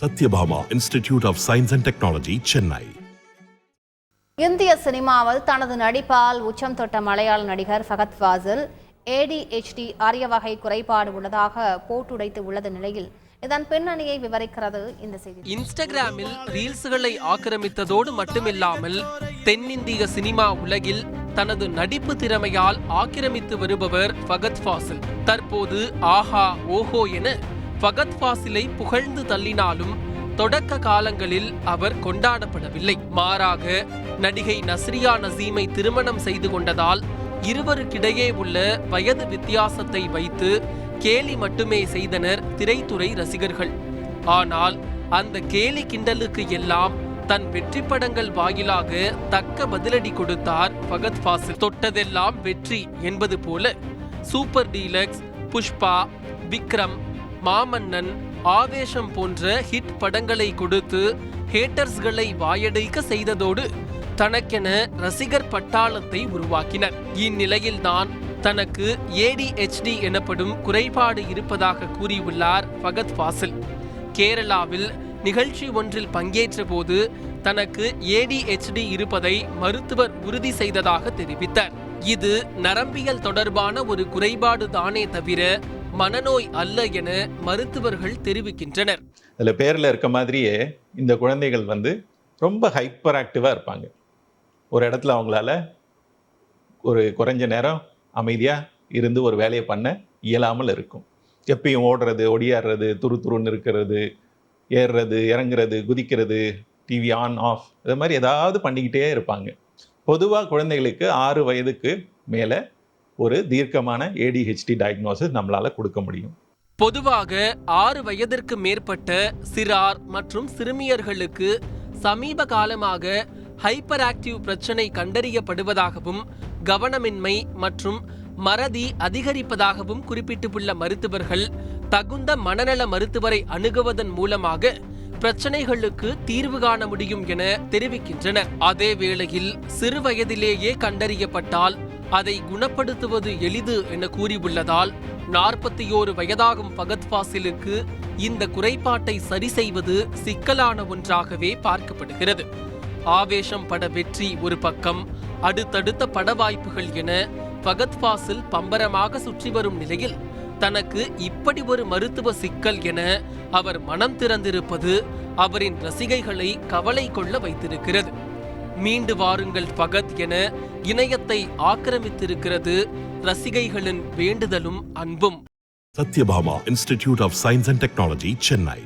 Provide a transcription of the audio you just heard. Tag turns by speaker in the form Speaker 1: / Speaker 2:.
Speaker 1: Satyabhama institute of science and technology, Chennai.
Speaker 2: இந்திய சினிமாவில் தனது நடிப்பால் உச்சம் தொட்ட மலையாள நடிகர் ஃபகத் ஃபாசில் ADHD அரிய வகை குறைபாடு உள்ளதாக போட்டுடைத்து உள்ளது நிலையில் இதன் பின்னணியை விவரிக்கிறது இந்த செய்தி.
Speaker 3: இன்ஸ்டாகிராமில் ரீல்ஸ்களை ஆக்கிரமித்ததோடு மட்டுமில்லாமல் தென்னிந்திய சினிமா உலகில் தனது நடிப்பு திறமையால் ஆக்கிரமித்து வருபவர் ஃபகத் ஃபாசில். தற்போது ஆஹா ஓஹோ என ஃபகத் ஃபாசிலை புகழ்ந்து தள்ளினாலும் தொடக்க காலங்களில் அவர் கொண்டாடப்படவில்லை. மாறாக நடிகை நஸ்ரியா நசீமை திருமணம் செய்து கொண்டதால் இருவருக்கிடையே உள்ள வயது வித்தியாசத்தை வைத்து கேலி மட்டுமே செய்தனர் திரைத்துறை ரசிகர்கள். ஆனால் அந்த கேலி கிண்டலுக்கு எல்லாம் தன் வெற்றி படங்கள் வாயிலாக தக்க பதிலடி கொடுத்தார் ஃபகத் ஃபாசில். தொட்டதெல்லாம் வெற்றி என்பது போல சூப்பர் டீலக்ஸ், புஷ்பா, விக்ரம், மாமன்னன், ஆவேசம் போன்ற ஹிட் படங்களை கொடுத்து ஹேட்டர்ஸ்களை வாயடைக்க செய்ததோடு தனக்கென ரசிகர் பட்டாளத்தை உருவாக்கினர். இந்நிலையில்தான் தனக்கு ADHD எனப்படும் குறைபாடு இருப்பதாக கூறியுள்ளார் ஃபகத் ஃபாசில். கேரளாவில் நிகழ்ச்சி ஒன்றில் பங்கேற்ற போது தனக்கு ADHD இருப்பதை மருத்துவர் உறுதி செய்ததாக தெரிவித்தார். இது நரம்பியல் தொடர்பான ஒரு குறைபாடு தானே தவிர மனநோய் அல்ல என மருத்துவர்கள் தெரிவிக்கின்றனர்.
Speaker 4: அதில் பேரில் இருக்க மாதிரியே இந்த குழந்தைகள் ரொம்ப ஹைப்பர் ஆக்டிவாக இருப்பாங்க. ஒரு இடத்துல அவங்களால ஒரு குறைஞ்ச நேரம் அமைதியாக இருந்து ஒரு வேலையை பண்ண இயலாமல் இருக்கும். எப்பயும் ஓடுறது, ஒடியாடுறது, துருன்னு இருக்கிறது, ஏறுறது, இறங்குறது, குதிக்கிறது, டிவி ஆன் ஆஃப், இது மாதிரி ஏதாவது பண்ணிக்கிட்டே இருப்பாங்க. பொதுவாக குழந்தைகளுக்கு 6 வயதுக்கு மேலே ஒரு தீர்க்கமான ADHD டயக்னோசிஸ் நம்மளால கொடுக்க முடியும்.
Speaker 3: பொதுவாக 6 வயதிற்கு மேற்பட்ட சிறார் மற்றும் சிறுமியர்களுக்கு சமீப காலமாக ஹைப்பர் ஆக்டிவ் பிரச்சனை கண்டறியப்படுவதாகவும் கவனமின்மை மற்றும் மறதி அதிகரிப்பதாகவும் குறிப்பிட்டுள்ள மருத்துவர்கள் தகுந்த மனநல மருத்துவரை அணுகுவதன் மூலமாக பிரச்சனைகளுக்கு தீர்வு காண முடியும் என தெரிவிக்கின்றனர். அதே வேளையில் சிறு வயதிலேயே கண்டறியப்பட்டால் அதை குணப்படுத்துவது எளிது என கூறியுள்ளதால் 41 வயதாகும் ஃபகத் ஃபாசிலுக்கு இந்த குறைபாட்டை சரி செய்வது சிக்கலான ஒன்றாகவே பார்க்கப்படுகிறது. ஆவேசம் பட வெற்றி ஒரு பக்கம், அடுத்தடுத்த பட வாய்ப்புகள் என ஃபகத் ஃபாசில் பம்பரமாக சுற்றி வரும் நிலையில் தனக்கு இப்படி ஒரு மருத்துவ சிக்கல் என அவர் மனம் திறந்திருப்பது அவரின் ரசிகைகளை கவலை கொள்ள வைத்திருக்கிறது. மீண்டு வாருங்கள் ஃபகத் என இணையத்தை ஆக்கிரமித்திருக்கிறது ரசிகைகளின் வேண்டுதலும் அன்பும்.
Speaker 1: Sathyabama institute of science and technology, Chennai.